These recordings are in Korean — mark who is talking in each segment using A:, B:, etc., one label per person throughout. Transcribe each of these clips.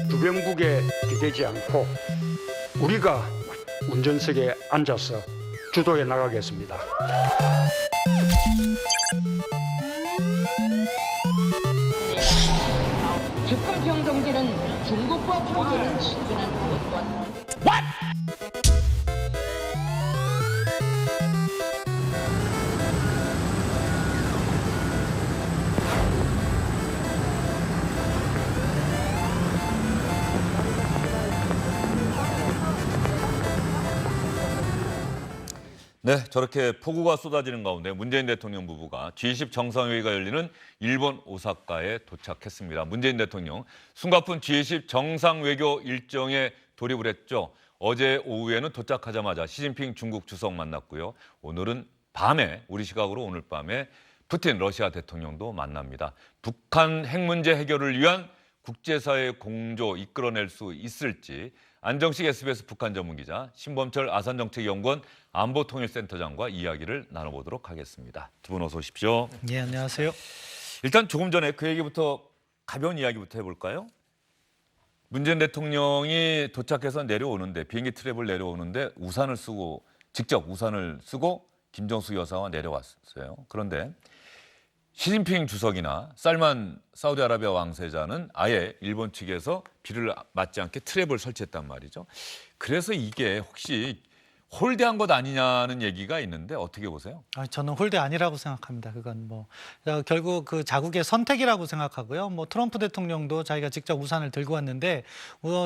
A: 주변국에 기대지 않고 우리가 운전석에 앉아서 주도해 나가겠습니다.
B: 주권평등제는 중국과 표제는 친근한 것과
C: 네, 저렇게 폭우가 쏟아지는 가운데 문재인 대통령 부부가 G20 정상회의가 열리는 일본 오사카에 도착했습니다. 문재인 대통령 숨가쁜 G20 정상외교 일정에 돌입을 했죠. 어제 오후에는 도착하자마자 시진핑 중국 주석 만났고요. 오늘은 밤에, 우리 시각으로 오늘 밤에 푸틴 러시아 대통령도 만납니다. 북한 핵 문제 해결을 위한 국제사회의 공조 이끌어낼 수 있을지 안정식 SBS 북한 전문기자, 신범철 아산정책연구원 안보통일센터장과 이야기를 나눠보도록 하겠습니다. 두 분 어서 오십시오.
D: 네, 안녕하세요.
C: 일단 조금 전에 그 얘기부터 가벼운 이야기부터 해볼까요? 문재인 대통령이 도착해서 내려오는데 비행기 트랩을 내려오는데 우산을 쓰고 직접 우산을 쓰고 김정숙 여사와 내려왔어요. 그런데 시진핑 주석이나 살만 사우디아라비아 왕세자는 아예 일본 측에서 비를 맞지 않게 트랩을 설치했단 말이죠. 그래서 이게 혹시 홀대한 것 아니냐는 얘기가 있는데 어떻게 보세요?
D: 저는 홀대 아니라고 생각합니다. 그건 결국 그 자국의 선택이라고 생각하고요. 트럼프 대통령도 자기가 직접 우산을 들고 왔는데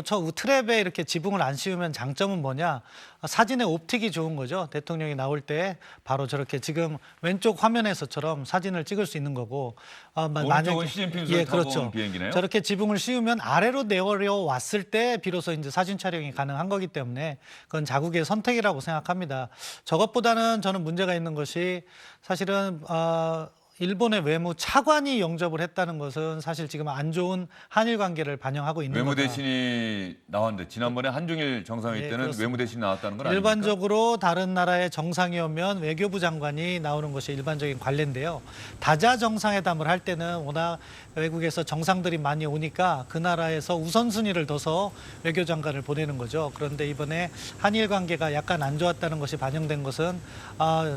D: 저 트랩에 이렇게 지붕을 안 씌우면 장점은 뭐냐? 사진의 옵틱이 좋은 거죠. 대통령이 나올 때 바로 저렇게 지금 왼쪽 화면에서처럼 사진을 찍을 수 있는 거고
C: 오른쪽은 시진핑 주석이 타고
D: 그렇죠.
C: 온 비행기네요.
D: 저렇게 지붕을 씌우면 아래로 내려왔을 때 비로소 이제 사진 촬영이 가능한 거기 때문에 그건 자국의 선택이라고 생각합니다. 저것보다는 저는 문제가 있는 것이 사실은 일본의 외무 차관이 영접을 했다는 것은 사실 지금 안 좋은 한일 관계를 반영하고 있는 거다.
C: 외무대신이 나왔는데 지난번에 한중일 정상회의
D: 네,
C: 때는
D: 그렇습니다.
C: 외무대신이 나왔다는 건 아닙니까?
D: 일반적으로 다른 나라의 정상이 오면 외교부 장관이 나오는 것이 일반적인 관례인데요. 다자 정상회담을 할 때는 워낙 외국에서 정상들이 많이 오니까 그 나라에서 우선순위를 둬서 외교장관을 보내는 거죠. 그런데 이번에 한일 관계가 약간 안 좋았다는 것이 반영된 것은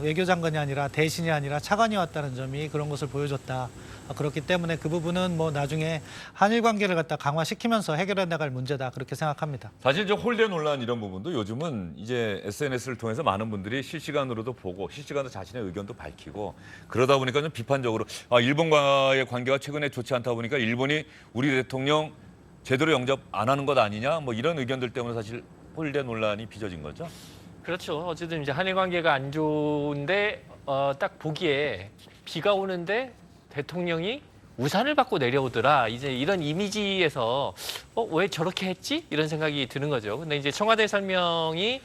D: 외교장관이 아니라 대신이 아니라 차관이 왔다는 점이 그런 것을 보여줬다. 그렇기 때문에 그 부분은 나중에 한일 관계를 갖다 강화시키면서 해결해 나갈 문제다. 그렇게 생각합니다.
C: 사실 저 홀대 논란 이런 부분도 요즘은 이제 SNS를 통해서 많은 분들이 실시간으로도 보고 실시간으로 자신의 의견도 밝히고 그러다 보니까 좀 비판적으로 일본과의 관계가 최근에 좋지 않다 보니까 일본이 우리 대통령 제대로 영접 안 하는 것 아니냐 이런 의견들 때문에 사실 홀대 논란이 빚어진 거죠.
E: 그렇죠. 어쨌든 이제 한일 관계가 안 좋은데 딱 보기에 비가 오는데 대통령이 우산을 받고 내려오더라. 이제 이런 이미지에서 왜 저렇게 했지? 이런 생각이 드는 거죠. 근데 이제 청와대 설명이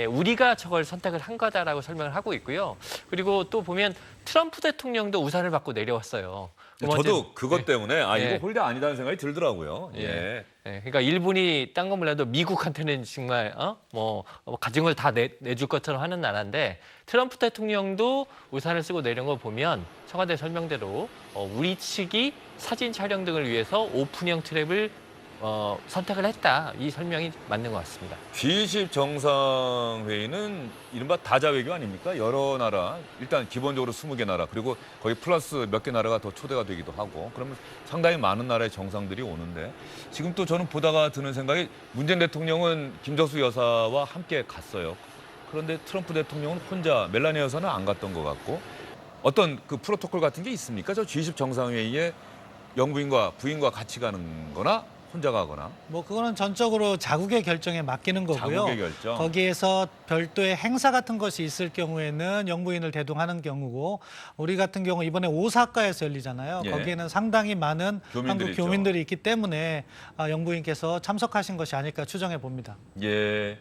E: 우리가 저걸 선택을 한 거다라고 설명을 하고 있고요. 그리고 또 보면 트럼프 대통령도 우산을 받고 내려왔어요.
C: 저도 그것 때문에 이거
E: 예.
C: 홀대 아니다는 생각이 들더라고요.
E: 예. 그러니까 일본이 딴 건 몰라도 미국한테는 정말 가진 걸 다 내줄 것처럼 하는 나라인데 트럼프 대통령도 우산을 쓰고 내려온 걸 보면 청와대 설명대로 우리 측이 사진 촬영 등을 위해서 오픈형 트랩을 선택을 했다. 이 설명이 맞는 것 같습니다.
C: G20 정상회의는 이른바 다자 외교 아닙니까? 여러 나라, 일단 기본적으로 20개 나라, 그리고 거기 플러스 몇 개 나라가 더 초대가 되기도 하고 그러면 상당히 많은 나라의 정상들이 오는데 지금 또 저는 보다가 드는 생각이 문재인 대통령은 김정숙 여사와 함께 갔어요. 그런데 트럼프 대통령은 혼자, 멜라니아 여사는 안 갔던 것 같고 어떤 그 프로토콜 같은 게 있습니까? 저 G20 정상회의에 영부인과 부인과 같이 가는 거나 혼자 가거나.
D: 그거는 전적으로 자국의 결정에 맡기는 거고요.
C: 자국의 결정.
D: 거기에서 별도의 행사 같은 것이 있을 경우에는 영부인을 대동하는 경우고 우리 같은 경우 이번에 오사카에서 열리잖아요.
C: 예.
D: 거기에는 상당히 많은
C: 교민들이
D: 한국
C: 있죠.
D: 교민들이 있기 때문에 영부인께서 참석하신 것이 아닐까 추정해 봅니다.
C: 예,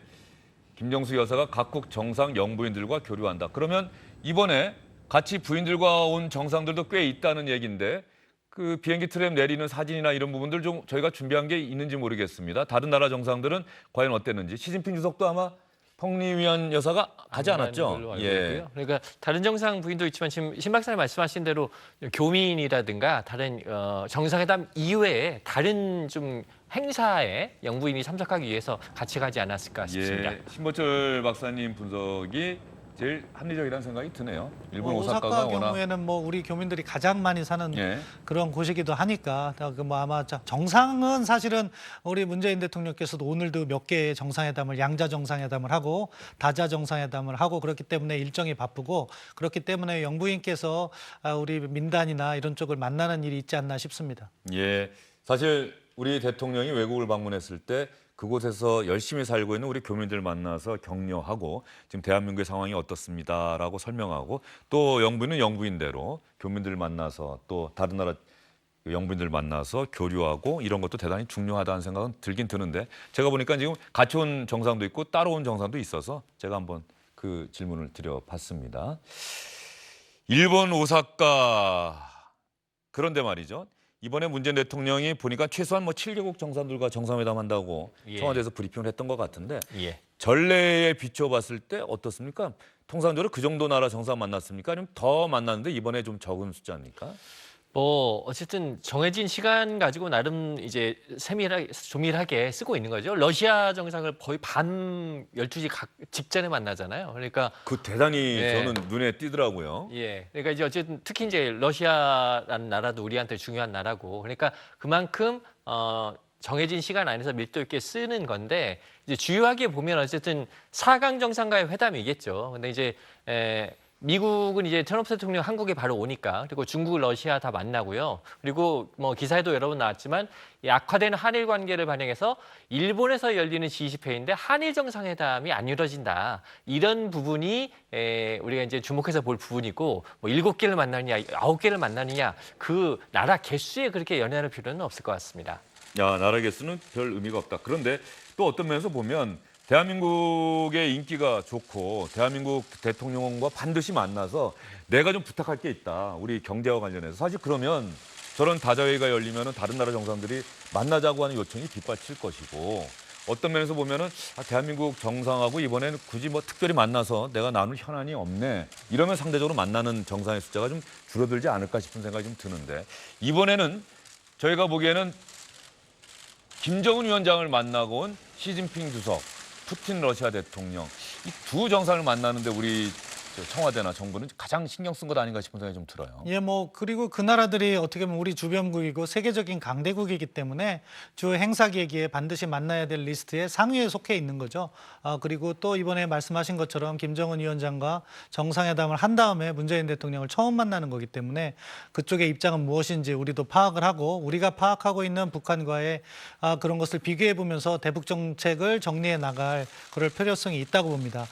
C: 김정숙 여사가 각국 정상 영부인들과 교류한다. 그러면 이번에 같이 부인들과 온 정상들도 꽤 있다는 얘기인데 그 비행기 트랩 내리는 사진이나 이런 부분들 좀 저희가 준비한 게 있는지 모르겠습니다. 다른 나라 정상들은 과연 어땠는지. 시진핑 주석도 아마 펑리위안 여사가 가지
E: 안 가는
C: 않았죠?
E: 걸로 알고 있고요. 그러니까 다른 정상 부인도 있지만 지금 신 박사님 말씀하신 대로 교민이라든가 다른 정상회담 이외에 다른 좀 행사에 영부인이 참석하기 위해서 같이 가지 않았을까 싶습니다.
C: 예, 신보철 박사님 분석이 제일 합리적이라는 생각이 드네요. 일본
D: 오사카
C: 오사카가 워낙
D: 경우에는 뭐 우리 교민들이 가장 많이 사는
C: 예.
D: 그런 곳이기도 하니까 뭐 아마 정상은 사실은 우리 문재인 대통령께서도 오늘도 몇 개의 정상회담을 양자 정상회담을 하고 다자 정상회담을 하고 그렇기 때문에 일정이 바쁘고 그렇기 때문에 영부인께서 우리 민단이나 이런 쪽을 만나는 일이 있지 않나 싶습니다.
C: 예, 사실 우리 대통령이 외국을 방문했을 때 그곳에서 열심히 살고 있는 우리 교민들 만나서 격려하고 지금 대한민국의 상황이 어떻습니다라고 설명하고 또 영부인은 영부인대로 교민들 만나서 또 다른 나라 영부인들 만나서 교류하고 이런 것도 대단히 중요하다는 생각은 들긴 드는데 제가 보니까 지금 같이 온 정상도 있고 따로 온 정상도 있어서 제가 한번 그 질문을 드려봤습니다. 일본 오사카 그런데 말이죠. 이번에 문재인 대통령이 보니까 최소한 뭐 7개국 정상들과 정상회담 한다고
E: 예.
C: 청와대에서 브리핑을 했던 것 같은데
E: 예.
C: 전례에 비춰봤을 때 어떻습니까? 통상적으로 그 정도 나라 정상 만났습니까? 아니면 더 만났는데 이번에 좀 적은 숫자입니까?
E: 뭐 어쨌든 정해진 시간 가지고 나름 이제 조밀하게 쓰고 있는 거죠. 러시아 정상을 거의 밤 12시 직전에 만나잖아요. 그러니까
C: 그 대단히
E: 예.
C: 저는 눈에 띄더라고요.
E: 예. 그러니까 이제 어쨌든 특히 이제 러시아라는 나라도 우리한테 중요한 나라고. 그러니까 그만큼 정해진 시간 안에서 밀도 있게 쓰는 건데 이제 주요하게 보면 어쨌든 4강 정상과의 회담이겠죠. 근데 이제 미국은 이제 트럼프 대통령 한국에 바로 오니까 그리고 중국, 러시아 다 만나고요. 그리고 뭐 기사에도 여러 번 나왔지만 이 악화되는 한일 관계를 반영해서 일본에서 열리는 G20회의인데 한일 정상회담이 안 이루어진다. 이런 부분이 우리가 이제 주목해서 볼 부분이고 뭐 7개를 만나느냐, 9개를 만나느냐 그 나라 개수에 그렇게 연연할 필요는 없을 것 같습니다.
C: 야, 나라 개수는 별 의미가 없다. 그런데 또 어떤 면에서 보면 대한민국의 인기가 좋고 대한민국 대통령과 반드시 만나서 내가 좀 부탁할 게 있다. 우리 경제와 관련해서. 사실 그러면 저런 다자회의가 열리면 다른 나라 정상들이 만나자고 하는 요청이 빗발칠 것이고 어떤 면에서 보면은 대한민국 정상하고 이번에는 굳이 뭐 특별히 만나서 내가 나눌 현안이 없네. 이러면 상대적으로 만나는 정상의 숫자가 좀 줄어들지 않을까 싶은 생각이 좀 드는데 이번에는 저희가 보기에는 김정은 위원장을 만나고 온 시진핑 주석, 푸틴 러시아 대통령 이 두 정상을 만나는데 우리 청와대나 정부는 가장 신경 쓴 것 아닌가 싶은 생각이 좀 들어요.
D: 예, 뭐 그리고 그 나라들이 어떻게 보면 우리 주변국이고 세계적인 강대국이기 때문에 주 행사 계기에 반드시 만나야 될 리스트에 상위에 속해 있는 거죠. 그리고 또 이번에 말씀하신 것처럼 김정은 위원장과 정상회담을 한 다음에 문재인 대통령을 처음 만나는 거기 때문에 그쪽의 입장은 무엇인지 우리도 파악을 하고 우리가 파악하고 있는 북한과의 그런 것을 비교해 보면서 대북 정책을 정리해 나갈 그럴 필요성이 있다고 봅니다.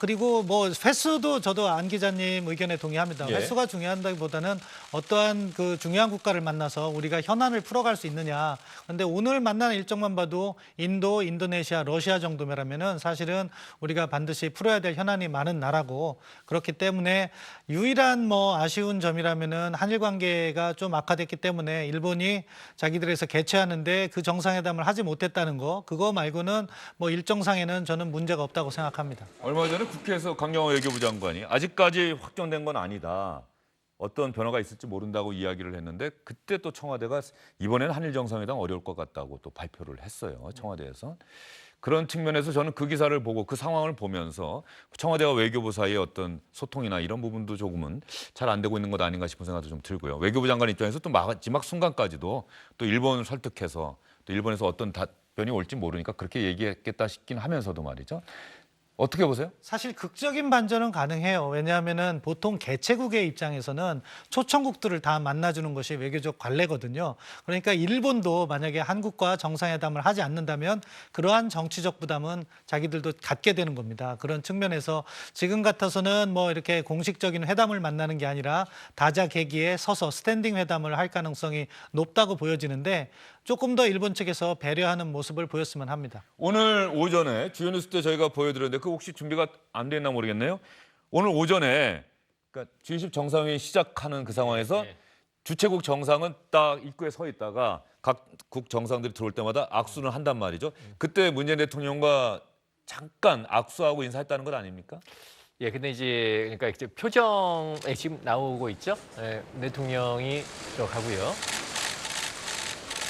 D: 그리고 뭐 횟수도 저도 안 기자님 의견에 동의합니다.
C: 예.
D: 횟수가 중요한다기보다는 어떠한 그 중요한 국가를 만나서 우리가 현안을 풀어갈 수 있느냐. 그런데 오늘 만나는 일정만 봐도 인도, 인도네시아, 러시아 정도면은 사실은 우리가 반드시 풀어야 될 현안이 많은 나라고 그렇기 때문에 유일한 뭐 아쉬운 점이라면은 한일 관계가 좀 악화됐기 때문에 일본이 자기들에서 개최하는데 그 정상회담을 하지 못했다는 거 그거 말고는 뭐 일정상에는 저는 문제가 없다고 생각합니다.
C: 얼마 전에 국회에서 강경화 외교부 장관이 아직까지 확정된 건 아니다. 어떤 변화가 있을지 모른다고 이야기를 했는데 그때 또 청와대가 이번에는 한일 정상회담 어려울 것 같다고 또 발표를 했어요. 청와대에서. 그런 측면에서 저는 그 기사를 보고 그 상황을 보면서 청와대와 외교부 사이의 어떤 소통이나 이런 부분도 조금은 잘 안 되고 있는 것 아닌가 싶은 생각도 좀 들고요. 외교부 장관 입장에서 또 마지막 순간까지도 또 일본을 설득해서 또 일본에서 어떤 답변이 올지 모르니까 그렇게 얘기했겠다 싶긴 하면서도 말이죠. 어떻게 보세요?
D: 사실 극적인 반전은 가능해요. 왜냐하면은 보통 개최국의 입장에서는 초청국들을 다 만나주는 것이 외교적 관례거든요. 그러니까 일본도 만약에 한국과 정상회담을 하지 않는다면 그러한 정치적 부담은 자기들도 갖게 되는 겁니다. 그런 측면에서 지금 같아서는 뭐 이렇게 공식적인 회담을 만나는 게 아니라 다자 계기에 서서 스탠딩 회담을 할 가능성이 높다고 보여지는데 조금 더 일본 측에서 배려하는 모습을 보였으면 합니다.
C: 오늘 오전에 주요 뉴스 때 저희가 보여드렸는데 그 혹시 준비가 안 됐나 모르겠네요. 오늘 오전에 그러니까 G20 정상회의 시작하는 그 상황에서
E: 네.
C: 주최국 정상은 딱 입구에 서 있다가 각국 정상들이 들어올 때마다 악수를 한단 말이죠. 그때 문재인 대통령과 잠깐 악수하고 인사했다는 것 아닙니까?
E: 예, 근데 이제 그러니까 이제 표정에 지금 나오고 있죠. 예, 대통령이 들어가고요.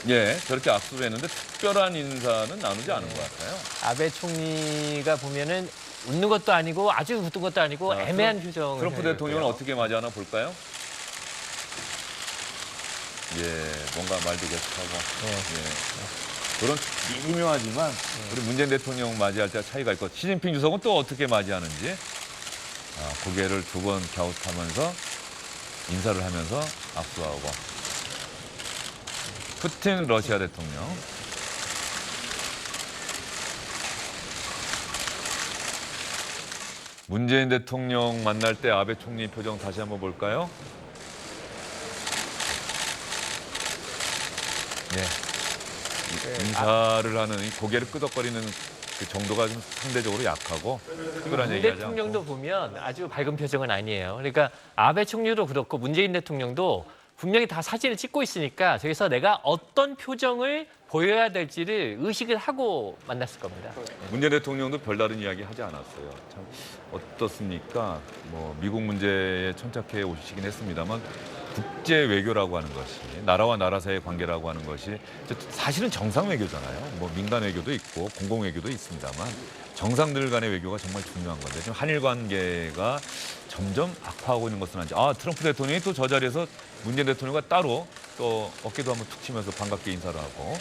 C: 예, 저렇게 악수를 했는데 특별한 인사는 나누지 않은 것 같아요.
E: 아베 총리가 보면은 웃는 것도 아니고 아주 웃는 것도 아니고
C: 아,
E: 애매한 표정을
C: 트럼프
E: 해요.
C: 대통령은 어떻게 맞이하나 볼까요? 예, 뭔가 말도 계속하고. 예. 그런 미묘하지만 우리 문재인 대통령 맞이할 때 차이가 있고 시진핑 주석은 또 어떻게 맞이하는지 고개를 두 번 갸웃하면서 인사를 하면서 악수하고. 푸틴 러시아 대통령. 문재인 대통령 만날 때 아베 총리 표정 다시 한번 볼까요? 네. 인사를 하는 이 고개를 끄덕거리는 그 정도가 좀 상대적으로 약하고 특별한
E: 문
C: 얘기하지
E: 대통령도
C: 않고.
E: 보면 아주 밝은 표정은 아니에요. 그러니까 아베 총리도 그렇고 문재인 대통령도 분명히 다 사진을 찍고 있으니까 저기서 내가 어떤 표정을 보여야 될지를 의식을 하고 만났을 겁니다.
C: 문재인 대통령도 별다른 이야기 하지 않았어요. 참 어떻습니까? 뭐 미국 문제에 천착해 오시긴 했습니다만 국제 외교라고 하는 것이 나라와 나라 사이의 관계라고 하는 것이 사실은 정상 외교잖아요. 뭐 민간 외교도 있고 공공 외교도 있습니다만 정상들 간의 외교가 정말 중요한 건데 지금 한일 관계가 점점 악화하고 있는 것은 아닌지. 트럼프 대통령이 또 저 자리에서 문재인 대통령과 따로 또 어깨도 한번 툭 치면서 반갑게 인사를 하고.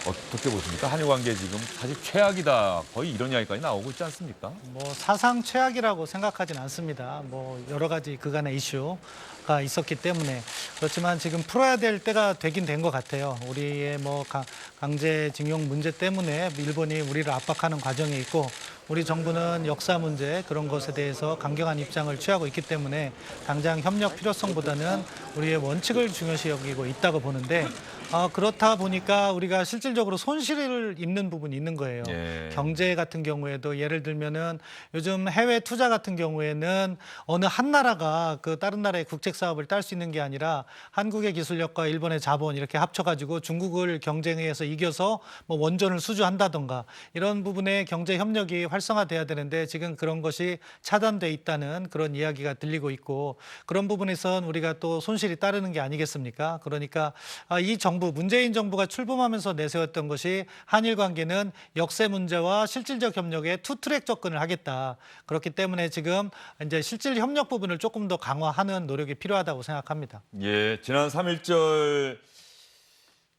C: 어떻게 보십니까? 한일 관계 지금 사실 최악이다. 거의 이런 이야기까지 나오고 있지 않습니까?
D: 뭐 사상 최악이라고 생각하진 않습니다. 뭐 여러 가지 그간의 이슈가 있었기 때문에 그렇지만 지금 풀어야 될 때가 되긴 된 것 같아요. 우리의 뭐 강제징용 문제 때문에 일본이 우리를 압박하는 과정에 있고 우리 정부는 역사 문제 그런 것에 대해서 강경한 입장을 취하고 있기 때문에 당장 협력 필요성보다는 우리의 원칙을 중요시 여기고 있다고 보는데 그렇다 보니까 우리가 실질적으로 손실을 입는 부분이 있는 거예요.
C: 예.
D: 경제 같은 경우에도 예를 들면은 요즘 해외 투자 같은 경우에는 어느 한 나라가 그 다른 나라의 국책 사업을 딸 수 있는 게 아니라 한국의 기술력과 일본의 자본 이렇게 합쳐가지고 중국을 경쟁에서 이겨서 뭐 원전을 수주한다던가 이런 부분에 경제 협력이 활성화돼야 되는데 지금 그런 것이 차단돼 있다는 그런 이야기가 들리고 있고 그런 부분에선 우리가 또 손실이 따르는 게 아니겠습니까? 그러니까 이 정부 문재인 정부가 출범하면서 내세웠던 것이 한일 관계는 역세 문제와 실질적 협력에 투트랙 접근을 하겠다. 그렇기 때문에 지금 이제 실질 협력 부분을 조금 더 강화하는 노력이 필요하다고 생각합니다.
C: 예, 지난 3.1절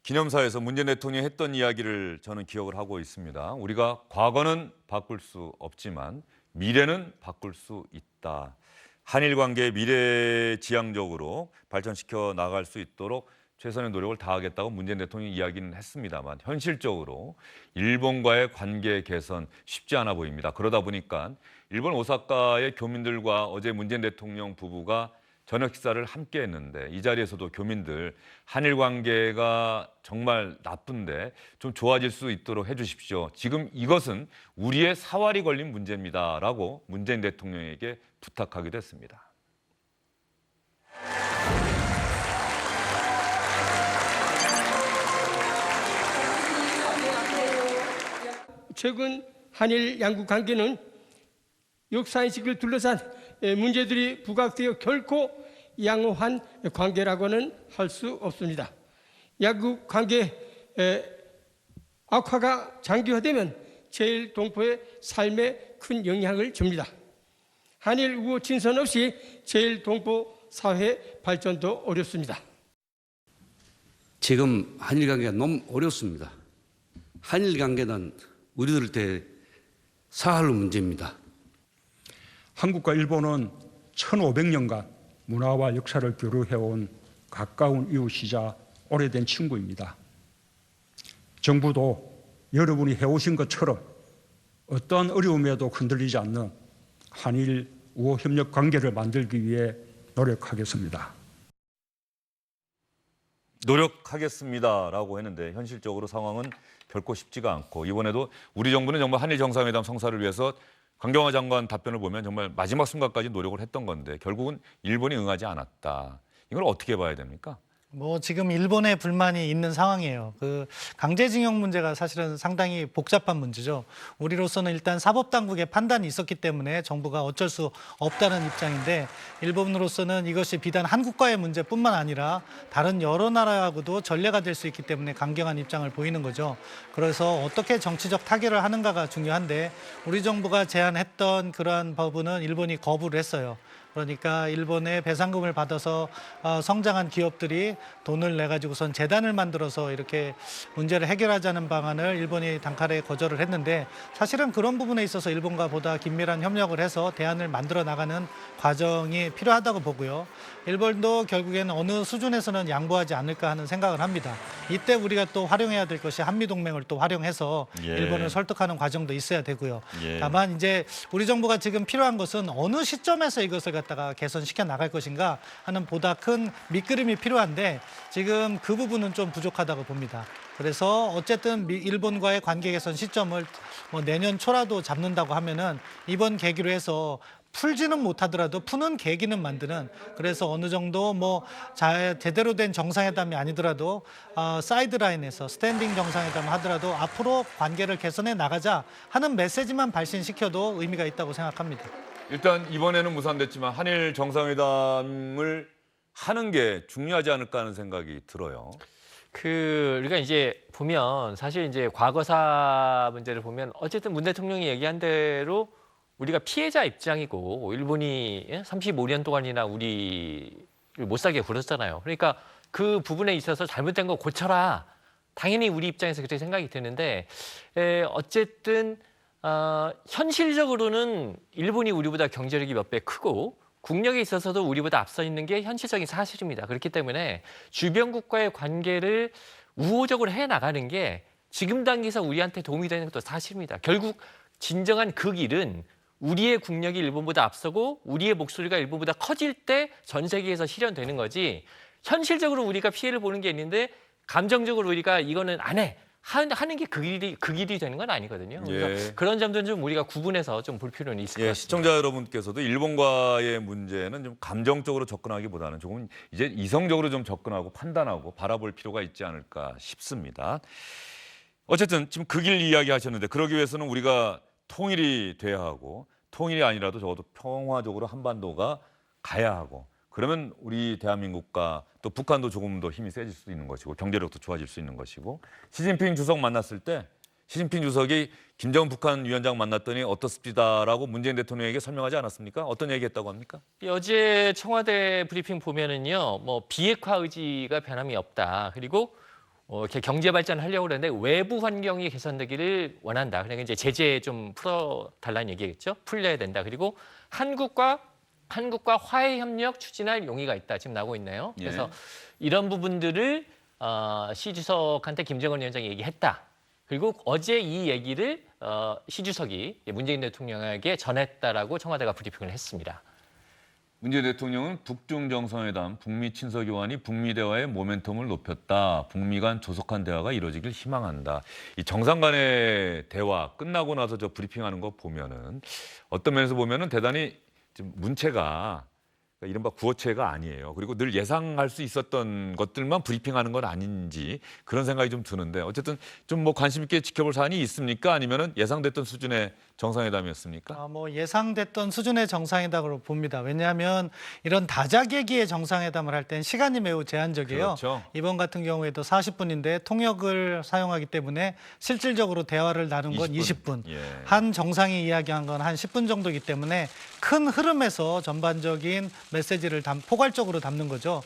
C: 기념사에서 문재인 대통령이 했던 이야기를 저는 기억을 하고 있습니다. 우리가 과거는 바꿀 수 없지만 미래는 바꿀 수 있다. 한일 관계 미래지향적으로 발전시켜 나갈 수 있도록 최선의 노력을 다하겠다고 문재인 대통령이 이야기는 했습니다만 현실적으로 일본과의 관계 개선 쉽지 않아 보입니다. 그러다 보니까 일본 오사카의 교민들과 어제 문재인 대통령 부부가 저녁 식사를 함께 했는데 이 자리에서도 교민들 한일 관계가 정말 나쁜데 좀 좋아질 수 있도록 해주십시오. 지금 이것은 우리의 사활이 걸린 문제입니다라고 문재인 대통령에게 부탁하기도 했습니다.
F: 최근 한일 양국 관계는 역사인식을 둘러싼 문제들이 부각되어 결코 양호한 관계라고는 할 수 없습니다. 양국 관계 악화가 장기화되면 제1동포의 삶에 큰 영향을 줍니다. 한일 우호 친선 없이 제1동포 사회 발전도 어렵습니다.
G: 지금 한일 관계가 너무 어렵습니다. 한일 관계는 우리들 때 사할 문제입니다.
A: 한국과 일본은 1500년간 문화와 역사를 교류해온 가까운 이웃이자 오래된 친구입니다. 정부도 여러분이 해오신 것처럼 어떠한 어려움에도 흔들리지 않는 한일 우호 협력 관계를 만들기 위해 노력하겠습니다.
C: 노력하겠습니다라고 했는데 현실적으로 상황은 결코 쉽지가 않고 이번에도 우리 정부는 정말 한일 정상회담 성사를 위해서 강경화 장관 답변을 보면 정말 마지막 순간까지 노력을 했던 건데 결국은 일본이 응하지 않았다. 이걸 어떻게 봐야 됩니까?
D: 뭐 지금 일본에 불만이 있는 상황이에요. 그 강제징용 문제가 사실은 상당히 복잡한 문제죠. 우리로서는 일단 사법당국의 판단이 있었기 때문에 정부가 어쩔 수 없다는 입장인데 일본으로서는 이것이 비단 한국과의 문제뿐만 아니라 다른 여러 나라하고도 전례가 될 수 있기 때문에 강경한 입장을 보이는 거죠. 그래서 어떻게 정치적 타결을 하는가가 중요한데 우리 정부가 제안했던 그러한 부분은 일본이 거부를 했어요. 그러니까 일본의 배상금을 받아서 성장한 기업들이 돈을 내 가지고선 재단을 만들어서 이렇게 문제를 해결하자는 방안을 일본이 단칼에 거절을 했는데 사실은 그런 부분에 있어서 일본과 보다 긴밀한 협력을 해서 대안을 만들어 나가는 과정이 필요하다고 보고요. 일본도 결국에는 어느 수준에서는 양보하지 않을까 하는 생각을 합니다. 이때 우리가 또 활용해야 될 것이 한미동맹을 또 활용해서
C: 예.
D: 일본을 설득하는 과정도 있어야 되고요.
C: 예.
D: 다만 이제 우리 정부가 지금 필요한 것은 어느 시점에서 이것을 갖다가 개선시켜 나갈 것인가 하는 보다 큰 밑그림이 필요한데 지금 그 부분은 좀 부족하다고 봅니다. 그래서 어쨌든 일본과의 관계 개선 시점을 뭐 내년 초라도 잡는다고 하면은 이번 계기로 해서 풀지는 못하더라도 푸는 계기는 만드는 그래서 어느 정도 뭐 제대로 된 정상회담이 아니더라도 사이드라인에서 스탠딩 정상회담 하더라도 앞으로 관계를 개선해 나가자 하는 메시지만 발신시켜도 의미가 있다고 생각합니다.
C: 일단 이번에는 무산됐지만 한일 정상회담을 하는 게 중요하지 않을까 하는 생각이 들어요.
E: 우리가 이제 보면 사실 이제 과거사 문제를 보면 어쨌든 문 대통령이 얘기한 대로 우리가 피해자 입장이고 일본이 35년 동안이나 우리를 못 살게 굴었잖아요. 그러니까 그 부분에 있어서 잘못된 거 고쳐라. 당연히 우리 입장에서 그렇게 생각이 드는데 어쨌든 현실적으로는 일본이 우리보다 경제력이 몇 배 크고 국력에 있어서도 우리보다 앞서 있는 게 현실적인 사실입니다. 그렇기 때문에 주변국과의 관계를 우호적으로 해나가는 게 지금 단계에서 우리한테 도움이 되는 것도 사실입니다. 결국 진정한 그 길은 우리의 국력이 일본보다 앞서고 우리의 목소리가 일본보다 커질 때 전 세계에서 실현되는 거지 현실적으로 우리가 피해를 보는 게 있는데 감정적으로 우리가 이거는 안 해. 하는 게 그 길이 되는 건 아니거든요. 그래서
C: 예.
E: 그런 점들은 좀 우리가 구분해서 좀 볼 필요는 있을 것
C: 예,
E: 같습니다.
C: 시청자 여러분께서도 일본과의 문제는 좀 감정적으로 접근하기보다는 조금 이제 이성적으로 좀 접근하고 판단하고 바라볼 필요가 있지 않을까 싶습니다. 어쨌든 지금 그 길 이야기하셨는데 그러기 위해서는 우리가 통일이 돼야 하고 통일이 아니라도 적어도 평화적으로 한반도가 가야 하고 그러면 우리 대한민국과 또 북한도 조금 더 힘이 세질 수 있는 것이고 경제력도 좋아질 수 있는 것이고 시진핑 주석 만났을 때 시진핑 주석이 김정은 북한 위원장 만났더니 어떻습니다라고 문재인 대통령에게 설명하지 않았습니까? 어떤 얘기했다고 합니까?
E: 어제 청와대 브리핑 보면은요, 뭐 비핵화 의지가 변함이 없다. 그리고 이렇게 경제 발전하려고 그러는데 외부 환경이 개선되기를 원한다. 그러니까 이제 제재 좀 풀어달라는 얘기겠죠. 풀려야 된다. 그리고 한국과 화해 협력 추진할 용의가 있다. 지금 나오고 있네요. 그래서 이런 부분들을 시 주석한테 김정은 위원장이 얘기했다. 그리고 어제 이 얘기를 시 주석이 문재인 대통령에게 전했다라고 청와대가 브리핑을 했습니다.
C: 문재인 대통령은 북중 정상회담, 북미 친서 교환이 북미 대화의 모멘텀을 높였다. 북미 간 조속한 대화가 이루어지길 희망한다. 이 정상 간의 대화 끝나고 나서 저 브리핑하는 거 보면은 어떤 면에서 보면은 대단히 좀 문체가 이른바 구어체가 아니에요. 그리고 늘 예상할 수 있었던 것들만 브리핑하는 건 아닌지 그런 생각이 좀 드는데 어쨌든 좀 뭐 관심 있게 지켜볼 사안이 있습니까? 아니면은 예상됐던 수준의 정상회담이었습니까?
D: 뭐 예상됐던 수준의 정상회담으로 봅니다. 왜냐하면 이런 다자계기의 정상회담을 할 땐 시간이 매우 제한적이에요.
C: 그렇죠.
D: 이번 같은 경우에도 40분인데 통역을 사용하기 때문에 실질적으로 대화를 나눈 건 20분.
C: 예.
D: 한 정상이 이야기한 건 한 10분 정도이기 때문에 큰 흐름에서 전반적인 메시지를 포괄적으로 담는 거죠.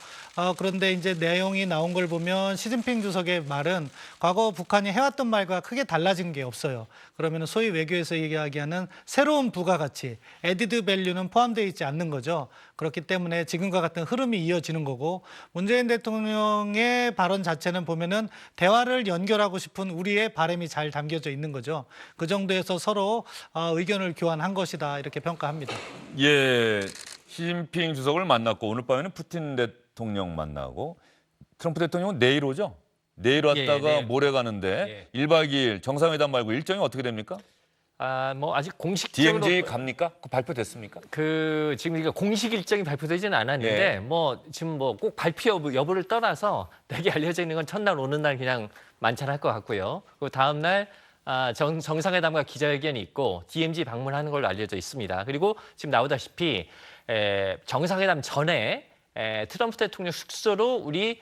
D: 그런데 이제 내용이 나온 걸 보면 시진핑 주석의 말은 과거 북한이 해왔던 말과 크게 달라진 게 없어요. 그러면 소위 외교에서 이야기하는 새로운 부가가치, 에디드 밸류는 포함되어 있지 않는 거죠. 그렇기 때문에 지금과 같은 흐름이 이어지는 거고 문재인 대통령의 발언 자체는 보면은 대화를 연결하고 싶은 우리의 바람이 잘 담겨져 있는 거죠. 그 정도에서 서로 의견을 교환한 것이다 이렇게 평가합니다.
C: 예, 시진핑 주석을 만났고 오늘 밤에는 푸틴 대통령 만나고 트럼프 대통령은 내일 오죠? 내일 왔다가
E: 내일.
C: 모레 가는데 1박 2일 정상회담 말고 일정이 어떻게 됩니까?
E: 뭐 아직 공식적으로
C: DMZ 갑니까? 그 발표됐습니까?
E: 지금 이게 공식 일정이 발표되지는 않았는데
C: 예.
E: 뭐 지금 뭐 꼭 발표 여부를 떠나서 내게 알려져 있는 건 첫날 오는 날 그냥 만찬할 것 같고요. 그 다음 날 정상회담과 기자회견이 있고 DMZ 방문하는 걸로 알려져 있습니다. 그리고 지금 나오다시피 정상회담 전에 트럼프 대통령 숙소로 우리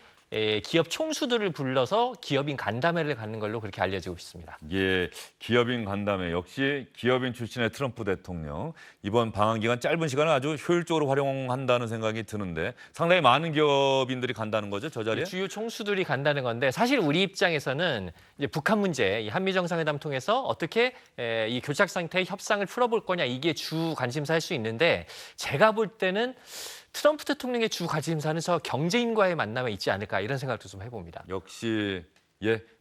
E: 기업 총수들을 불러서 기업인 간담회를 갖는 걸로 그렇게 알려지고 있습니다.
C: 예, 기업인 간담회 역시 기업인 출신의 트럼프 대통령 이번 방한 기간 짧은 시간을 아주 효율적으로 활용한다는 생각이 드는데 상당히 많은 기업인들이 간다는 거죠, 저 자리에?
E: 주요 총수들이 간다는 건데 사실 우리 입장에서는 이제 북한 문제, 이 한미 정상회담 통해서 어떻게 이 교착 상태의 협상을 풀어볼 거냐 이게 주 관심사일 수 있는데 제가 볼 때는 트럼프 대통령의 주 관심사는 저 경제인과의 만남에 있지 않을까 이런 생각도 좀 해봅니다.
C: 역시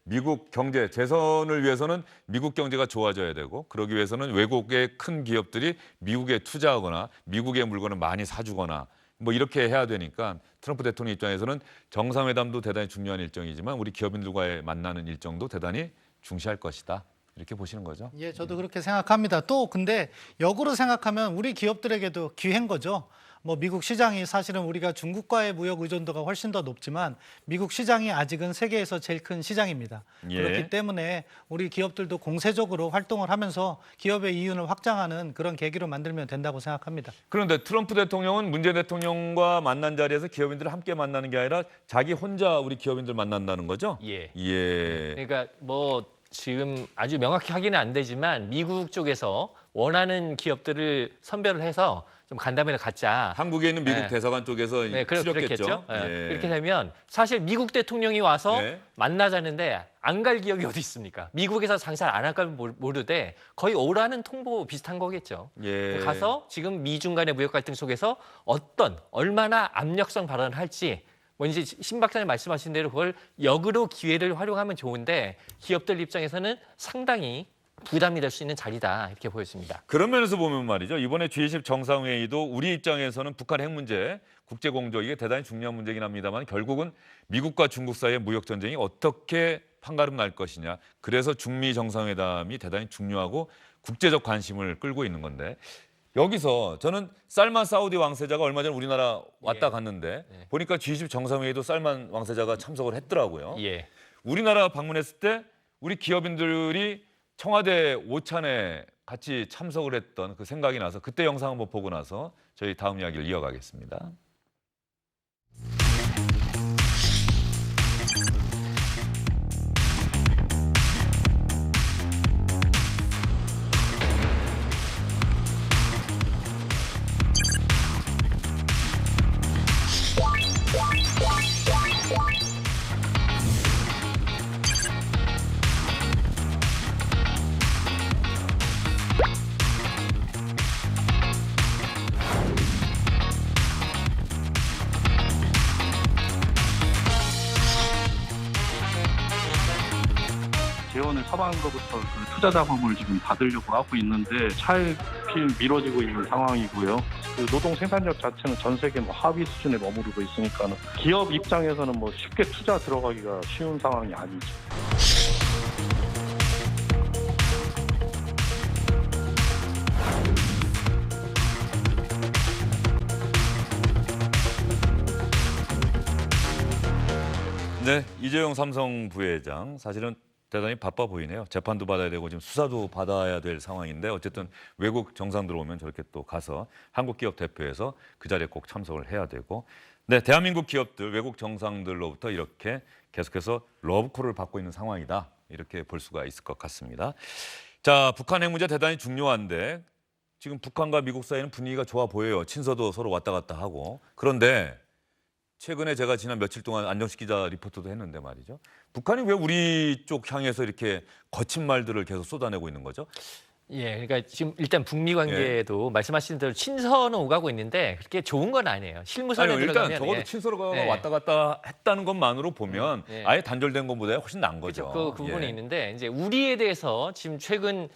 C: 미국 경제 재선을 위해서는 미국 경제가 좋아져야 되고 그러기 위해서는 외국의 큰 기업들이 미국에 투자하거나 미국의 물건을 많이 사주거나 뭐 이렇게 해야 되니까 트럼프 대통령 입장에서는 정상회담도 대단히 중요한 일정이지만 우리 기업인들과의 만나는 일정도 대단히 중시할 것이다. 이렇게 보시는 거죠?
D: 예, 저도 그렇게 생각합니다. 또 근데 역으로 생각하면 우리 기업들에게도 기회인 거죠. 뭐 미국 시장이 사실은 우리가 중국과의 무역 의존도가 훨씬 더 높지만 미국 시장이 아직은 세계에서 제일 큰 시장입니다.
C: 예.
D: 그렇기 때문에 우리 기업들도 공세적으로 활동을 하면서 기업의 이윤을 확장하는 그런 계기로 만들면 된다고 생각합니다.
C: 그런데 트럼프 대통령은 문재인 대통령과 만난 자리에서 기업인들을 함께 만나는 게 아니라 자기 혼자 우리 기업인들 만난다는 거죠?
E: 예.
C: 예.
E: 그러니까 뭐 지금 아주 명확히 확인은 안 되지만 미국 쪽에서 원하는 기업들을 선별을 해서 좀 간담회를 갖자.
C: 한국에 있는 미국
E: 네.
C: 대사관 쪽에서 추렸겠죠.
E: 그렇겠죠.
C: 예.
E: 이렇게 되면 사실 미국 대통령이 와서
C: 네.
E: 만나자는데 안 갈 기업이 어디 있습니까? 미국에서 장사를 안 할까 모르되 거의 오라는 통보 비슷한 거겠죠.
C: 예.
E: 가서 지금 미중 간의 무역 갈등 속에서 얼마나 압력성 발언을 할지 뭐 이제 신 박사님 말씀하신 대로 그걸 역으로 기회를 활용하면 좋은데 기업들 입장에서는 상당히 부담이 될 수 있는 자리다 이렇게 보여집니다.
C: 그런 면에서 보면 말이죠. 이번에 G20 정상회의도 우리 입장에서는 북한 핵 문제, 국제 공조 이게 대단히 중요한 문제긴 합니다만 결국은 미국과 중국 사이의 무역 전쟁이 어떻게 판가름 날 것이냐. 그래서 중미 정상회담이 대단히 중요하고 국제적 관심을 끌고 있는 건데 여기서 저는 살만 사우디 왕세자가 얼마 전에 우리나라 왔다 갔는데 보니까 G20 정상회의도 살만 왕세자가 참석을 했더라고요.
E: 예.
C: 우리나라 방문했을 때 우리 기업인들이 청와대 오찬에 같이 참석을 했던 그 생각이 나서 그때 영상 한번 보고 나서 저희 다음 이야기를 이어가겠습니다.
H: 재원을 서방한 것부터 그 투자 자금을 지금 받으려고 하고 있는데 차일피일 미뤄지고 있는 상황이고요. 그 노동 생산력 자체는 전 세계 뭐 하위 수준에 머무르고 있으니까 기업 입장에서는 뭐 쉽게 투자 들어가기가 쉬운 상황이 아니죠.
C: 네, 이재용 삼성 부회장 사실은 대단히 바빠 보이네요. 재판도 받아야 되고 지금 수사도 받아야 될 상황인데 어쨌든 외국 정상 들어오면 저렇게 또 가서 한국 기업 대표에서 그 자리에 꼭 참석을 해야 되고 네, 대한민국 기업들 외국 정상들로부터 이렇게 계속해서 러브콜을 받고 있는 상황이다. 이렇게 볼 수가 있을 것 같습니다. 자, 북한 핵 문제 대단히 중요한데 지금 북한과 미국 사이는 분위기가 좋아 보여요. 친서도 서로 왔다 갔다 하고. 그런데 최근에 제가 지난 며칠 동안 안정식 기자 리포트도 했는데 말이죠. 북한이 왜 우리 쪽 향해서 이렇게 거친 말들을 계속 쏟아내고 있는 거죠?
E: 예, 그러니까 지금 일단 북미 관계도 말씀하신 대로 친서는 오가고 있는데 그렇게 좋은 건 아니에요. 실무선에
C: 아니요,
E: 들어가면
C: 일단 적어도 친서가
E: 예.
C: 왔다 갔다 했다는 것만으로 보면
E: 예.
C: 아예 단절된 것보다 훨씬 나은 거죠.
E: 그렇죠. 그 부분이
C: 예.
E: 있는데 이제 우리에 대해서 지금 최근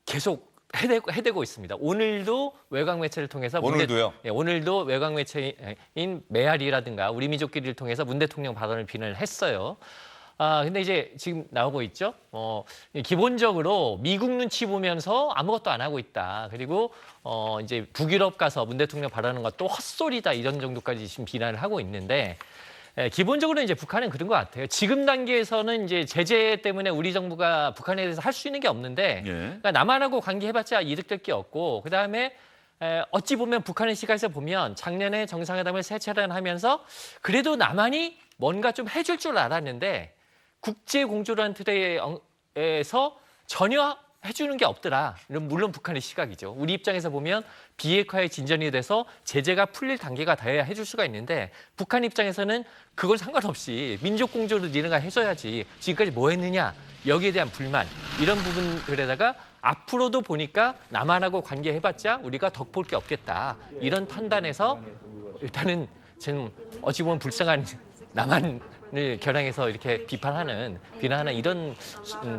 E: 계속 해대고 있습니다. 오늘도 외곽 매체를 통해서
C: 오늘도요?
E: 오늘도 외곽 매체인 메아리라든가 우리 민족끼리를 통해서 문 대통령 발언을 비난을 했어요. 근데 이제 지금 나오고 있죠. 기본적으로 미국 눈치 보면서 아무것도 안 하고 있다. 그리고 이제 북유럽 가서 문 대통령 발언하는 것도 헛소리다 이런 정도까지 지금 비난을 하고 있는데 기본적으로 이제 북한은 그런 것 같아요. 지금 단계에서는 이제 제재 때문에 우리 정부가 북한에 대해서 할 수 있는 게 없는데
C: 예.
E: 그러니까 남한하고 관계해봤자 이득될 게 없고 그다음에 어찌 보면 북한의 시각에서 보면 작년에 정상회담을 세 차례나 하면서 그래도 남한이 뭔가 좀 해줄 줄 알았는데 국제 공조라는 틀에서 전혀 해주는 게 없더라. 물론 북한의 시각이죠. 우리 입장에서 보면 비핵화의 진전이 돼서 제재가 풀릴 단계가 돼야 해줄 수가 있는데 북한 입장에서는 그걸 상관없이 민족 공조를 니네가 해줘야지 지금까지 뭐 했느냐 여기에 대한 불만 이런 부분들에다가 앞으로도 보니까 남한하고 관계해봤자 우리가 덕 볼 게 없겠다 이런 판단에서 일단은 지금 어찌 보면 불쌍한 남한을 겨냥해서 이렇게 비난하는 이런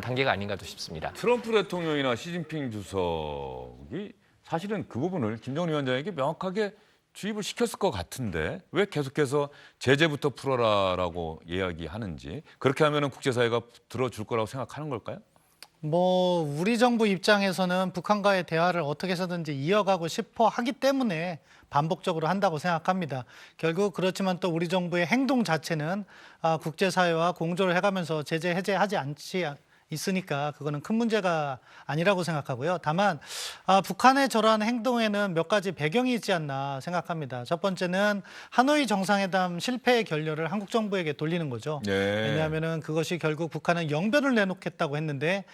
E: 단계가 아닌가도 싶습니다.
C: 트럼프 대통령이나 시진핑 주석이 사실은 그 부분을 김정은 위원장에게 명확하게 주입을 시켰을 것 같은데 왜 계속해서 제재부터 풀어라라고 이야기하는지 그렇게 하면은 국제사회가 들어줄 거라고 생각하는 걸까요?
D: 뭐 우리 정부 입장에서는 북한과의 대화를 어떻게 해서든지 이어가고 싶어 하기 때문에 반복적으로 한다고 생각합니다. 결국 그렇지만 또 우리 정부의 행동 자체는 국제사회와 공조를 해가면서 제재 해제하지 않지 있으니까 그거는 큰 문제가 아니라고 생각하고요. 다만 북한의 저러한 행동에는 몇 가지 배경이 있지 않나 생각합니다. 첫 번째는 하노이 정상회담 실패의 결렬을 한국 정부에게 돌리는 거죠.
C: 네.
D: 왜냐하면은 그것이 결국 북한은 영변을 내놓겠다고 했는데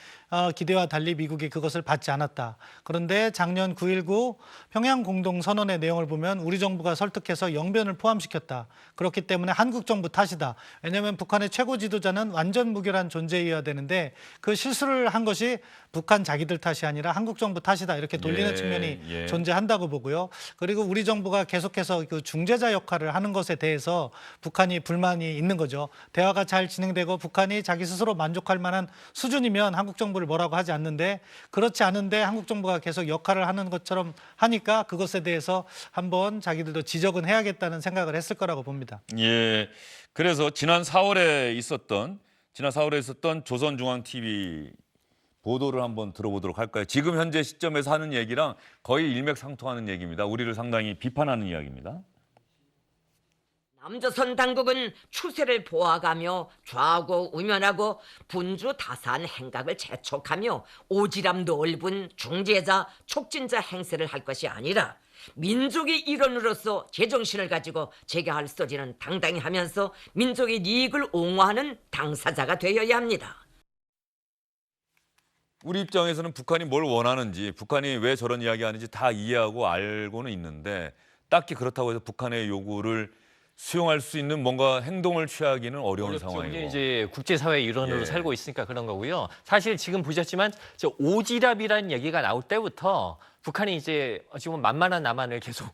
D: 기대와 달리 미국이 그것을 받지 않았다. 그런데 작년 9.19 평양 공동선언의 내용을 보면 우리 정부가 설득해서 영변을 포함시켰다. 그렇기 때문에 한국 정부 탓이다. 왜냐하면 북한의 최고 지도자는 완전 무결한 존재여야 되는데 그 실수를 한 것이 북한 자기들 탓이 아니라 한국 정부 탓이다. 이렇게 돌리는
C: 예,
D: 측면이
C: 예.
D: 존재한다고 보고요. 그리고 우리 정부가 계속해서 그 중재자 역할을 하는 것에 대해서 북한이 불만이 있는 거죠. 대화가 잘 진행되고 북한이 자기 스스로 만족할 만한 수준이면 한국 정부를 뭐라고 하지 않는데 그렇지 않은데 한국 정부가 계속 역할을 하는 것처럼 하니까 그것에 대해서 한번 자기들도 지적은 해야겠다는 생각을 했을 거라고 봅니다.
C: 예. 그래서 지난 4월에 있었던 조선중앙TV 보도를 한번 들어보도록 할까요? 지금 현재 시점에서 하는 얘기랑 거의 일맥상통하는 얘기입니다. 우리를 상당히 비판하는 이야기입니다.
I: 남조선 당국은 추세를 보아가며 좌고 우면하고 분주다사한 행각을 재촉하며 오지랖 넓은 중재자 촉진자 행세를 할 것이 아니라 민족의 일원으로서 제정신을 가지고 제가 할 소리는 당당히 하면서 민족의 이익을 옹호하는 당사자가 되어야 합니다.
C: 우리 입장에서는 북한이 뭘 원하는지, 북한이 왜 저런 이야기하는지 다 이해하고 알고는 있는데 딱히 그렇다고 해서 북한의 요구를 수용할 수 있는 뭔가 행동을 취하기는 어려운 상황이고.
E: 이게 이제 국제사회의 일원으로
C: 예.
E: 살고 있으니까 그런 거고요. 사실 지금 보셨지만 저 오지랖이라는 얘기가 나올 때부터 북한이 이제 지금 만만한 남한을 계속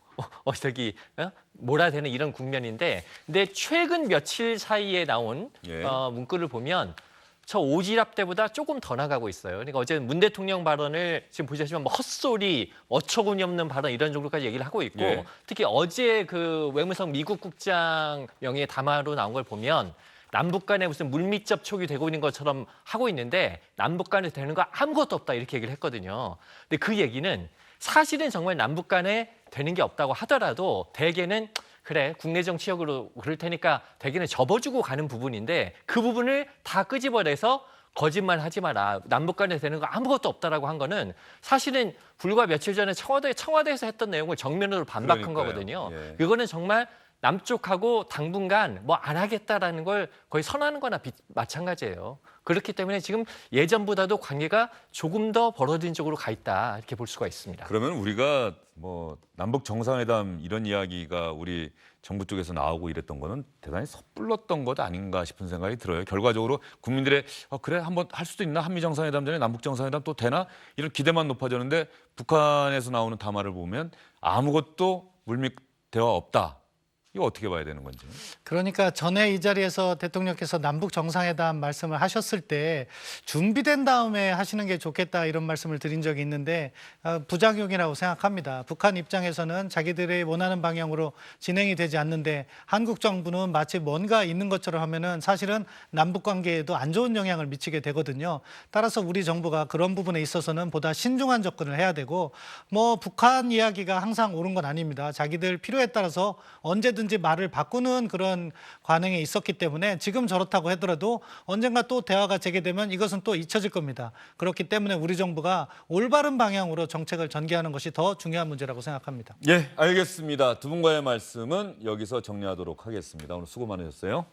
E: 몰아대는 이런 국면인데, 근데 최근 며칠 사이에 나온
C: 예.
E: 문구를 보면 저 오지랖 때보다 조금 더 나가고 있어요. 그러니까 어제 문 대통령 발언을 지금 보시면 뭐 헛소리, 어처구니 없는 발언 이런 정도까지 얘기를 하고 있고
C: 예.
E: 특히 어제 그 외무성 미국 국장 명예 담화로 나온 걸 보면 남북 간에 무슨 물밑 접촉이 되고 있는 것처럼 하고 있는데 남북 간에 되는 거 아무것도 없다 이렇게 얘기를 했거든요. 근데 그 얘기는 사실은 정말 남북 간에 되는 게 없다고 하더라도 대개는 그래 국내 정치력으로 그럴 테니까 대개는 접어주고 가는 부분인데 그 부분을 다 끄집어내서 거짓말하지 마라. 남북 간에 되는 거 아무것도 없다라고 한 거는 사실은 불과 며칠 전에 청와대에서 했던 내용을 정면으로 반박한
C: 그러니까요.
E: 거거든요.
C: 예.
E: 이거는 정말 남쪽하고 당분간 뭐 안 하겠다라는 걸 거의 선언하는 거나 마찬가지예요. 그렇기 때문에 지금 예전보다도 관계가 조금 더 벌어진 쪽으로 가 있다 이렇게 볼 수가 있습니다.
C: 그러면 우리가 뭐 남북 정상회담 이런 이야기가 우리 정부 쪽에서 나오고 이랬던 거는 대단히 섣불렀던 것 아닌가 싶은 생각이 들어요. 결과적으로 국민들의 그래 한번 할 수도 있나 한미 정상회담 전에 남북 정상회담 또 되나 이런 기대만 높아졌는데 북한에서 나오는 담화를 보면 아무것도 물밑 대화 없다. 이거 어떻게 봐야 되는 건지.
D: 그러니까 전에 이 자리에서 대통령께서 남북 정상회담 말씀을 하셨을 때 준비된 다음에 하시는 게 좋겠다 이런 말씀을 드린 적이 있는데 부작용이라고 생각합니다. 북한 입장에서는 자기들이 원하는 방향으로 진행이 되지 않는데 한국 정부는 마치 뭔가 있는 것처럼 하면은 사실은 남북 관계에도 안 좋은 영향을 미치게 되거든요. 따라서 우리 정부가 그런 부분에 있어서는 보다 신중한 접근을 해야 되고 뭐 북한 이야기가 항상 옳은 건 아닙니다. 자기들 필요에 따라서 언제든지 말을 바꾸는 그런 관행이 있었기 때문에 지금 저렇다고 하더라도 언젠가 또 대화가 재개되면 이것은 또 잊혀질 겁니다. 그렇기 때문에 우리 정부가 올바른 방향으로 정책을 전개하는 것이 더 중요한 문제라고 생각합니다.
C: 예, 알겠습니다. 두 분과의 말씀은 여기서 정리하도록 하겠습니다. 오늘 수고 많으셨어요.